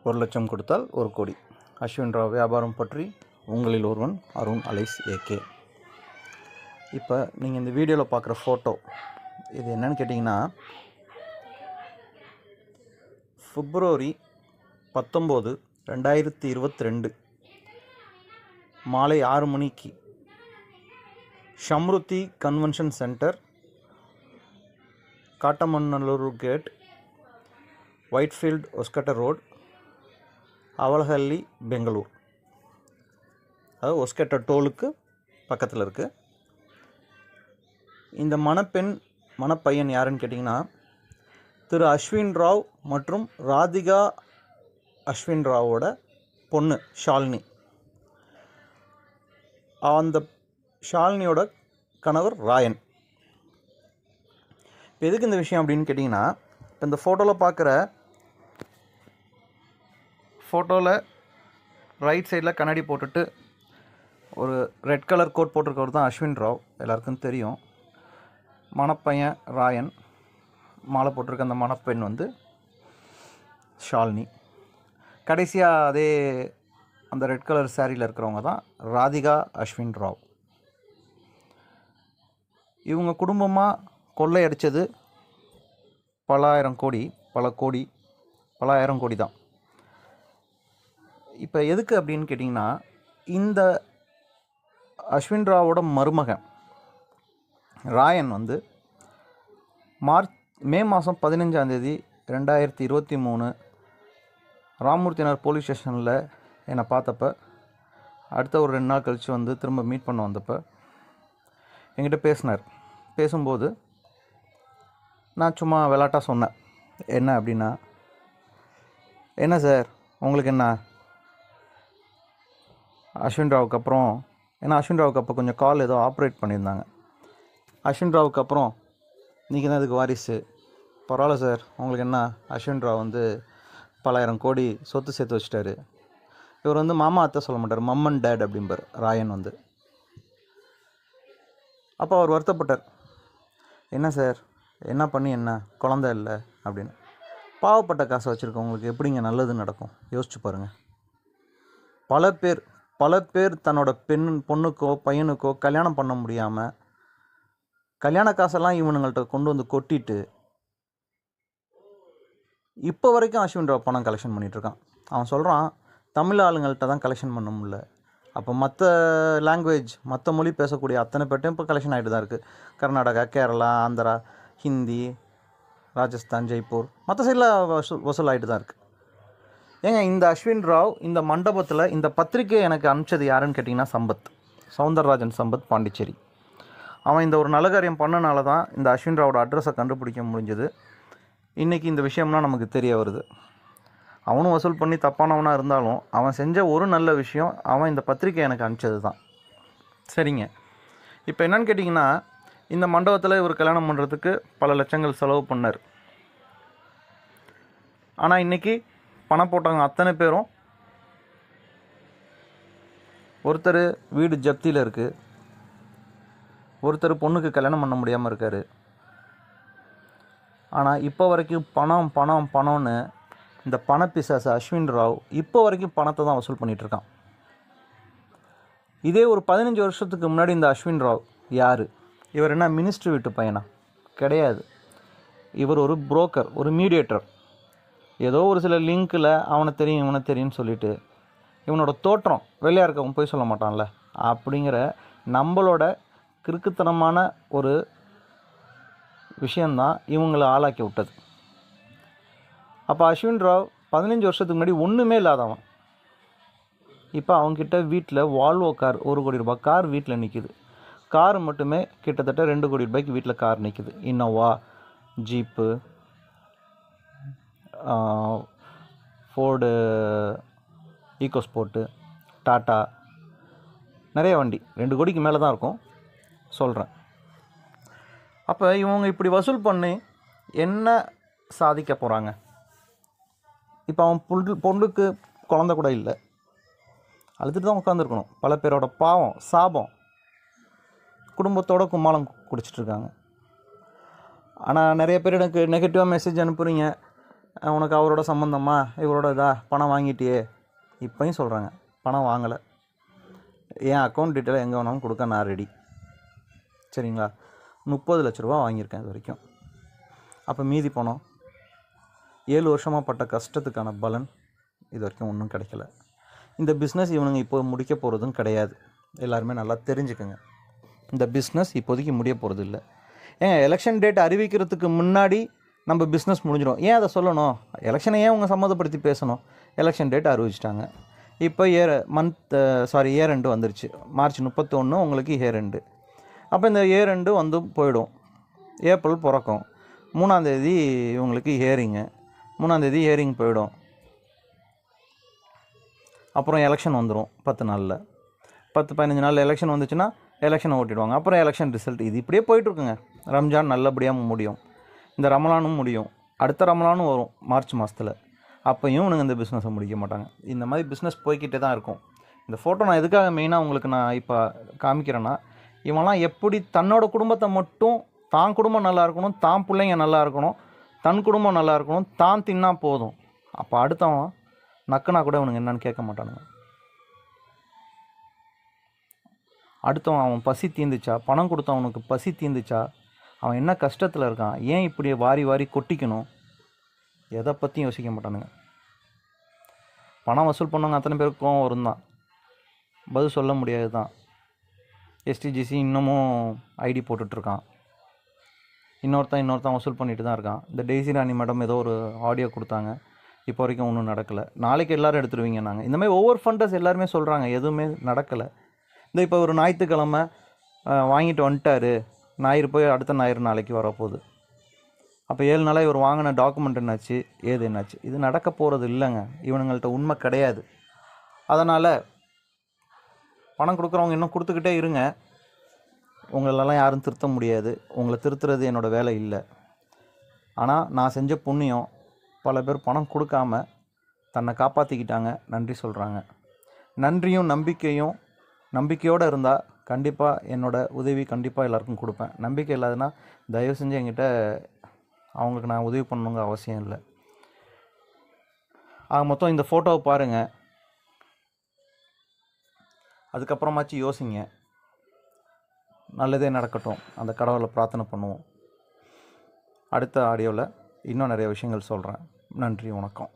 ஒரு லட்சம் கொடுத்தால் 1 கோடி. அஸ்வின் ராவ் வியாபாரம் பற்றி உங்களில் ஒருவன் அருண் அலைஸ் ஏகே. இப்போ நீங்கள் இந்த வீடியோவில் பார்க்குற ஃபோட்டோ இது என்னன்னு கேட்டிங்கன்னா, February 19, 2022 மாலை 6 மணிக்கு Smruthi convention centre, Kattamanallur gate, Whitefield Hoskote road, Avalahalli, Bangalore. அதாவது ஒஸ்கட்ட டோலுக்கு பக்கத்தில் இருக்குது. இந்த மணப்பையன் யாருன்னு கேட்டிங்கன்னா, திரு அஸ்வின் ராவ் மற்றும் ராதிகா அஸ்வின் ராவோட பொண்ணு ஷாலினி. அந்த ஷாலினியோட கணவர் ராயன். இப்போ எதுக்கு இந்த விஷயம் அப்படின்னு கேட்டிங்கன்னா, இப்போ இந்த ஃபோட்டோவில் பார்க்குற ஃபோட்டோவில் ரைட் சைடில் கண்ணாடி போட்டுட்டு ஒரு ரெட் கலர் கோட் போட்டிருக்கவர் தான் அஸ்வின் ராவ், எல்லாருக்கும் தெரியும். மணப்பையன் ராயன், மாலை போட்டிருக்க அந்த மணப்பெண் ஷாலினி. கடைசியாக அதே அந்த ரெட் கலர் சாரியில் இருக்கிறவங்க தான் ராதிகா அஸ்வின் ராவ். இவங்க குடும்பமாக கொள்ளையடித்தது பல ஆயிரம் கோடி தான். இப்போ எதுக்கு அப்படின்னு கேட்டிங்கன்னா, இந்த அஸ்வின் ராவோட மருமகன் ராயன் மே மாதம் 15 2023 ராமூர்த்தி நகர் போலீஸ் ஸ்டேஷனில் என்னை பார்த்தப்ப, அடுத்த ஒரு 2 நாள் கழித்து திரும்ப மீட் பண்ண வந்தப்போ என்கிட்ட பேசினார். பேசும்போது நான் சும்மா விளாட்டாக சொன்னேன், என்ன அப்படின்னா, என்ன சார் உங்களுக்கு என்ன அஸ்வின் ராவுக்கு அப்புறம், ஏன்னா அஸ்வின் ராவுக்கு அப்போ கொஞ்சம் கால் ஏதோ ஆப்ரேட் பண்ணியிருந்தாங்க. அஸ்வின் ராவுக்கு அப்புறம் நீங்கள் தான் இதுக்கு வாரிசு, பரவாயில்ல சார் உங்களுக்கு என்ன, அஸ்வின் ராவ் பல ஆயிரம் கோடி சொத்து சேர்த்து வச்சிட்டாரு. இவர் மாமா அத்தை சொல்ல மாட்டார், மம் அண்ட் டேட் அப்படிம்பார் ராயன். அப்போ அவர் வருத்தப்பட்டார், என்ன சார் என்ன பண்ணி என்ன குழந்தை இல்லை அப்படின்னு. பாவப்பட்ட காசை வச்சுருக்கவங்களுக்கு எப்படிங்க நல்லது நடக்கும் யோசிச்சு பாருங்கள். பல பேர் தன்னோட பொண்ணுக்கோ பையனுக்கோ கல்யாணம் பண்ண முடியாமல் கல்யாண காசெல்லாம் இவனுங்கள்ட்ட கொண்டு கொட்டிட்டு இப்போ வரைக்கும் அஸ்வின் ராவ் பணம் கலெக்ஷன் பண்ணிகிட்ருக்கான். அவன் சொல்கிறான், தமிழ் ஆளுங்கள்ட்ட தான் கலெக்ஷன் பண்ண முடியல, அப்போ மற்ற லாங்குவேஜ் மற்ற மொழி பேசக்கூடிய அத்தனை பேர்ட்டையும் இப்போ கலெக்ஷன் ஆகிட்டு தான் இருக்குது. கர்நாடகா, கேரளா, ஆந்திரா, ஹிந்தி, ராஜஸ்தான், ஜெய்ப்பூர், மற்ற சைடில் வசூல் ஆகிட்டு தான் இருக்குது. ஏங்க இந்த அஸ்வின் ராவ் இந்த மண்டபத்தில் இந்த பத்திரிக்கை எனக்கு அனுப்பிச்சது யாருன்னு கேட்டிங்கன்னா, சவுந்தரராஜன் சம்பத், பாண்டிச்சேரி. அவன் இந்த ஒரு நல்ல காரியம் பண்ணனால தான் இந்த அஸ்வின் ராவோட அட்ரஸை கண்டுபிடிக்க முடிஞ்சது. இன்றைக்கி இந்த விஷயம்லாம் நமக்கு தெரிய வருது. அவனும் வசூல் பண்ணி தப்பானவனாக இருந்தாலும் அவன் செஞ்ச ஒரு நல்ல விஷயம், அவன் இந்த பத்திரிக்கை எனக்கு அனுப்பிச்சது தான். சரிங்க, இப்போ என்னன்னு கேட்டிங்கன்னா, இந்த மண்டபத்தில் இவர் கல்யாணம் பண்ணுறதுக்கு பல லட்சங்கள் செலவு பண்ணார். ஆனால் இன்றைக்கி பணம் போட்டவங்க அத்தனை பேரும், ஒருத்தர் வீடு ஜப்தியில் இருக்குது, ஒருத்தர் பொண்ணுக்கு கல்யாணம் பண்ண முடியாமல் இருக்கார். ஆனால் இப்போ வரைக்கும் பணம்னு இந்த பணப்பிசாசு அஸ்வின் ராவ் இப்போ வரைக்கும் பணத்தை தான் வசூல் பண்ணிகிட்ருக்கான். இதே ஒரு 15 வருஷத்துக்கு முன்னாடி இந்த அஸ்வின் ராவ் யார்? இவர் என்ன மினிஸ்ட்ரி வீட்டு பையனா? கிடையாது. இவர் ஒரு புரோக்கர், ஒரு மீடியேட்டர். ஏதோ ஒரு சில லிங்க்கில் அவனை தெரியும் இவனை தெரியும்னு சொல்லிவிட்டு, இவனோட தோற்றம் வெள்ளையாக இருக்கவன் போய் சொல்ல மாட்டான்ல, அப்படிங்கிற நம்மளோட கிறுக்குத்தனமான ஒரு விஷயந்தான் இவங்களை ஆளாக்கி விட்டது. அப்போ அஸ்வின் ராவ் 15 வருஷத்துக்கு முன்னாடி ஒன்றுமே இல்லாதவன். இப்போ அவங்கக்கிட்ட வீட்டில் வால்வோ கார், 1 கோடி ரூபாய் கார் வீட்டில் நிற்கிது. கார் மட்டுமே கிட்டத்தட்ட 2 கோடி ரூபாய்க்கு வீட்டில் கார் நிற்கிது. இன்னோவா, ஜீப்பு, ஃபோர்டு ஈகோஸ்போர்ட்டு, டாட்டா, நிறைய வண்டி 2 கோடிக்கு மேலே தான் இருக்கும் சொல்கிறேன். அப்போ இவங்க இப்படி வசூல் பண்ணி என்ன சாதிக்க போகிறாங்க? இப்போ அவன் பொண்ணுக்கு குழந்தை கூட இல்லை, அழுதுட்டு தான் உட்காந்துருக்கணும். பல பேரோட பாவம் சாபம், குடும்பத்தோட கும்மாளம் குடிச்சிட்ருக்காங்க. ஆனால் நிறைய பேர் எனக்கு நெகட்டிவாக மெசேஜ் அனுப்புகிறீங்க, உனக்கு அவரோட சம்மந்தமா இவரோட பணம் வாங்கிட்டியே, இப்போயும் சொல்கிறாங்க பணம் வாங்கலை, என் அக்கௌண்ட் டீட்டெயில் எங்கே வேணாலும் கொடுக்க நான் ரெடி. சரிங்களா? 30 லட்ச ரூபா வாங்கியிருக்கேன் இது வரைக்கும். அப்போ மீதி பணம் 7 வருஷமாக பட்ட கஷ்டத்துக்கான பலன் இது வரைக்கும் ஒன்றும் கிடைக்கல. இந்த பிஸ்னஸ் இவனுங்க இப்போ முடிக்க போகிறதும் கிடையாது. எல்லாருமே நல்லா தெரிஞ்சுக்கோங்க, இந்த பிஸ்னஸ் இப்போதைக்கு முடிய போகிறது இல்லை. ஏங்க எலெக்ஷன் டேட் அறிவிக்கிறதுக்கு முன்னாடி நம்ம பிஸ்னஸ் முடிஞ்சிடும். ஏன் அதை சொல்லணும்? எலெக்ஷனை ஏன் உங்கள் சம்மந்தப்படுத்தி பேசணும்? எலெக்ஷன் டேட் அறிவிச்சிட்டாங்க. இப்போ இயர் ரெண்டு வந்துருச்சு. மார்ச் 31 உங்களுக்கு இயர் ரெண்டு. அப்போ இந்த இயர் ரெண்டு வந்து போயிடும். ஏப்ரல் பிறக்கும். 3ஆம் தேதி இவங்களுக்கு ஹியரிங்கு. 3ஆம் தேதி ஹியரிங் போயிடும். அப்புறம் எலெக்ஷன் வந்துடும் 10 நாளில். 10-15 நாளில் எலெக்ஷன் வந்துச்சுன்னா எலெக்ஷனை ஓட்டிடுவாங்க. அப்புறம் எலெக்ஷன் ரிசல்ட். இது இப்படியே போயிட்டுருக்குங்க. ரம்ஜான் நல்லபடியாக முடியும். இந்த ரமலானும் முடியும். அடுத்த ரமலானும் வரும் மார்ச் மாதத்தில். அப்போயும் இவனுங்க இந்த பிஸ்னஸை முடிக்க மாட்டாங்க. இந்த மாதிரி பிஸ்னஸ் போய்கிட்டே தான் இருக்கும். இந்த ஃபோட்டோ நான் எதுக்காக மெயினாக உங்களுக்கு நான் இப்போ காமிக்கிறேன்னா, இவன்லாம் எப்படி தன்னோட குடும்பத்தை மட்டும், தான் குடும்பம் நல்லா இருக்கணும், தான் பிள்ளைங்க நல்லா இருக்கணும், தன் குடும்பம் நல்லா இருக்கணும், தான் தின்னா போதும். அப்போ அடுத்தவன் நக்குனா கூட அவனுங்க என்னன்னு கேட்க மாட்டானுங்க. அடுத்தவன் அவன் பசி தீந்துச்சா, பணம் கொடுத்தவனுக்கு பசி தீந்துச்சா, அவன் என்ன கஷ்டத்தில் இருக்கான், ஏன் இப்படி வாரி வாரி கொட்டிக்கணும், எதை பற்றியும் யோசிக்க மாட்டானுங்க. பணம் வசூல் பண்ணவங்க அத்தனை பேருக்கும் வரும் தான், பதில் சொல்ல முடியாது தான். எஸ்டிஜிசி இன்னமும் ஐடி போட்டுட்ருக்கான். இன்னொருத்தன் வசூல் பண்ணிட்டு தான் இருக்கான். இந்த டெய்ஸி ராணி மேடம் ஏதோ ஒரு ஆடியோ கொடுத்தாங்க, இப்போ வரைக்கும் ஒன்றும் நடக்கலை. நாளைக்கு எல்லோரும் எடுத்துருவீங்க. நாங்கள் இந்த மாதிரி ஒவ்வொரு ஃபண்டர்ஸ் எல்லாருமே சொல்கிறாங்க, எதுவுமே நடக்கலை. இந்த இப்போ ஒரு ஞாயிற்றுக்கிழமை வாங்கிட்டு வந்துட்டார், ஞாயிறு போய் அடுத்த ஞாயிறு நாளைக்கு வரப்போகுது. அப்போ 7 நாளாக இவர் வாங்கின டாக்குமெண்ட் என்னாச்சு, ஏது என்னாச்சு? இது நடக்க போகிறது இல்லைங்க. இவனுங்கள்ட்ட உண்மை கிடையாது. அதனால் பணம் கொடுக்குறவங்க இன்னும் கொடுத்துக்கிட்டே இருங்க. உங்களெல்லாம் யாரும் திருத்த முடியாது. உங்களை திருத்துறது என்னோடய வேலை இல்லை. ஆனால் நான் செஞ்ச புண்ணியம், பல பேர் பணம் கொடுக்காம தன்னை காப்பாற்றிக்கிட்டாங்க, நன்றி சொல்கிறாங்க. நன்றியும் நம்பிக்கையோடு இருந்தால் கண்டிப்பாக என்னோடய உதவி கண்டிப்பாக எல்லாருக்கும் கொடுப்பேன். நம்பிக்கை இல்லாதுன்னா தயவு செஞ்சு என்கிட்ட அவங்களுக்கு நான் உதவி பண்ணணுங்க அவசியம் இல்லை. மொத்தம் இந்த ஃபோட்டோவை பாருங்கள், அதுக்கப்புறமாச்சு யோசிங்க. நல்லதே நடக்கட்டும், அந்த கடவுளை பிரார்த்தனை பண்ணுவோம். அடுத்த ஆடியோவில் இன்னும் நிறைய விஷயங்கள் சொல்கிறேன். நன்றி, வணக்கம்.